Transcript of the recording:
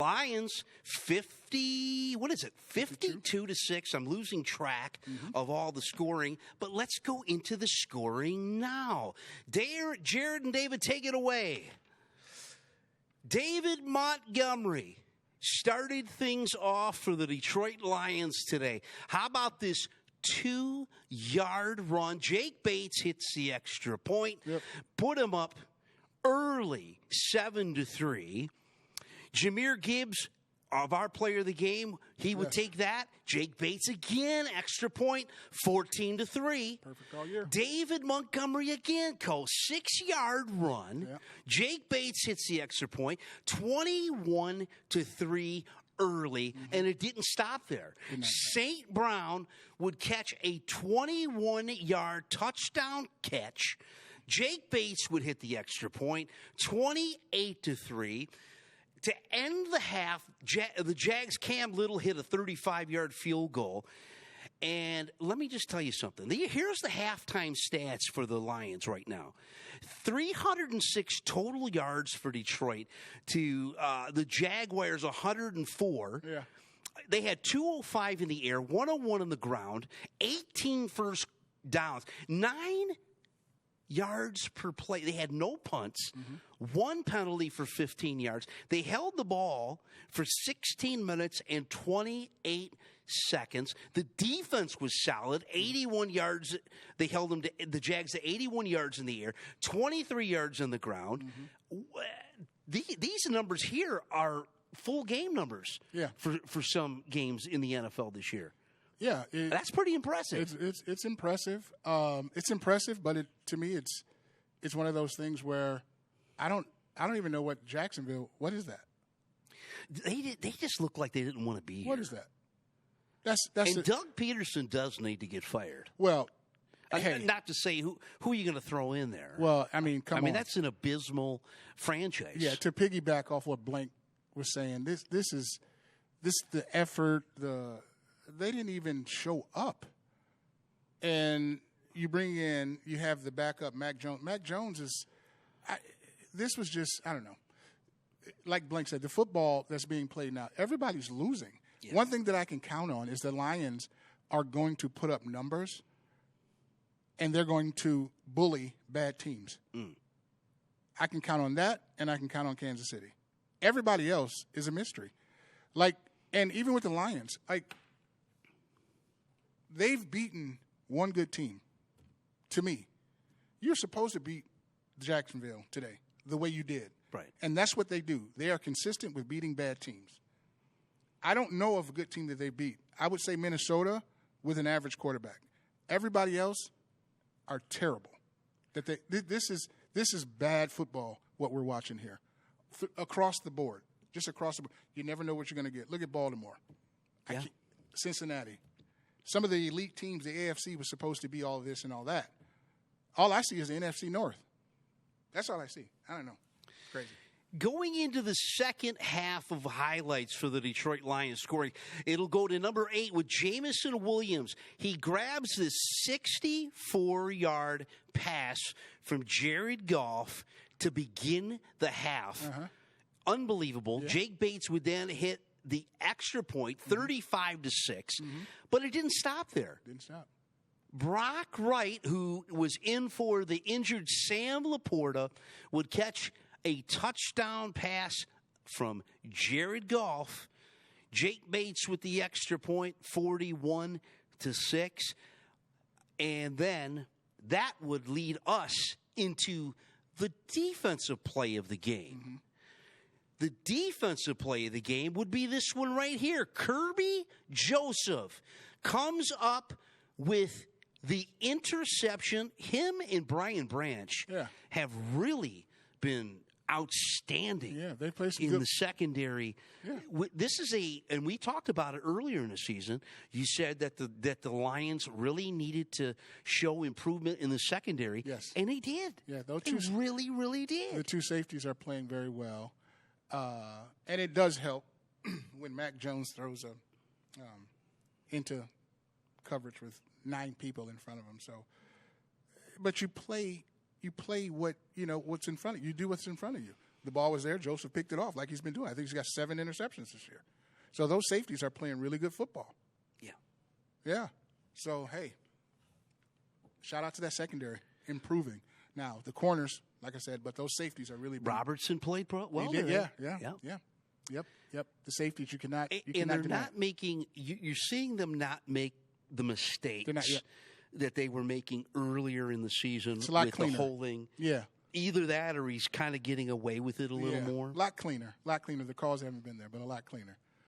Lions 52-6. I'm losing track of all the scoring, but let's go into the scoring now. Jared and David, take it away. David Montgomery started things off for the Detroit Lions today. How about this 2-yard run? Jake Bates hits the extra point, put him up early, 7-3. Jahmyr Gibbs, of our player of the game, he would take that. Jake Bates again, extra point, 14-3. Perfect all year. David Montgomery again, 6-yard run. Yeah. Jake Bates hits the extra point, 21-3 early, and it didn't stop there. St. Brown would catch a 21-yard touchdown catch. Jake Bates would hit the extra point, 28-3. To end the half, the Jags' Cam Little hit a 35-yard field goal. And let me just tell you something. Here's the halftime stats for the Lions right now. 306 total yards for Detroit to the Jaguars' 104. Yeah. They had 205 in the air, 101 on the ground, 18 first downs, 9 yards per play. They had no punts, one penalty for 15 yards. They held the ball for 16 minutes and 28 seconds. The defense was solid, 81 yards. They held them the Jags to 81 yards in the air, 23 yards on the ground. These numbers here are full game numbers for some games in the NFL this year. Yeah, that's pretty impressive. It's impressive. It's impressive, but to me, it's one of those things where I don't even know what Jacksonville. What is that? They just look like they didn't want to be here. What is that? That's Doug Peterson does need to get fired. Well, hey, not to say who are you going to throw in there? Well, I mean, come on. That's an abysmal franchise. Yeah, to piggyback off what Blank was saying, this is the effort. They didn't even show up. And you have the backup, Mac Jones. Mac Jones this was just, I don't know. Like Blank said, the football that's being played now, everybody's losing. Yeah. One thing that I can count on is the Lions are going to put up numbers, and they're going to bully bad teams. I can count on that, and I can count on Kansas City. Everybody else is a mystery. And even with the Lions, they've beaten one good team. To me, you're supposed to beat Jacksonville today the way you did. Right. And that's what they do. They are consistent with beating bad teams. I don't know of a good team that they beat. I would say Minnesota with an average quarterback. Everybody else are terrible. This is bad football, what we're watching here. Across the board. Just across the board. You never know what you're going to get. Look at Baltimore. Yeah. Cincinnati. Some of the elite teams, the AFC was supposed to be all this and all that. All I see is the NFC North. That's all I see. I don't know. It's crazy. Going into the second half of highlights for the Detroit Lions scoring, it'll go to number 8 with Jamison Williams. He grabs this 64-yard pass from Jared Goff to begin the half. Unbelievable. Yeah. Jake Bates would then hit the extra point, 35-6, but it didn't stop there. Didn't stop. Brock Wright, who was in for the injured Sam Laporta, would catch a touchdown pass from Jared Goff. Jake Bates with the extra point, 41-6. And then that would lead us into the defensive play of the game. The defensive play of the game would be this one right here. Kirby Joseph comes up with the interception. Him and Brian Branch have really been outstanding. Yeah, they play some in good the secondary. Yeah. This is and we talked about it earlier in the season. You said that the Lions really needed to show improvement in the secondary. Yes, and they did. Yeah, they really, really did. The two safeties are playing very well, and it does help when Mac Jones throws into coverage with 9 people in front of him. So, but you play what what's in front of you. You do what's in front of you. The ball was there. Joseph picked it off like he's been doing. I think he's got 7 interceptions this year. So those safeties are playing really good football. Yeah. Yeah. So, hey, shout out to that secondary, improving. Now, the corners, like I said, but those safeties are really big. Robertson played well. He did, yeah. Yep. The safeties you cannot and they're not making you're seeing them not make the mistakes that they were making earlier in the season it's a lot with cleaner. the holding. Yeah. Either that or he's kind of getting away with it a little more. A lot cleaner. The calls haven't been there, but a lot cleaner.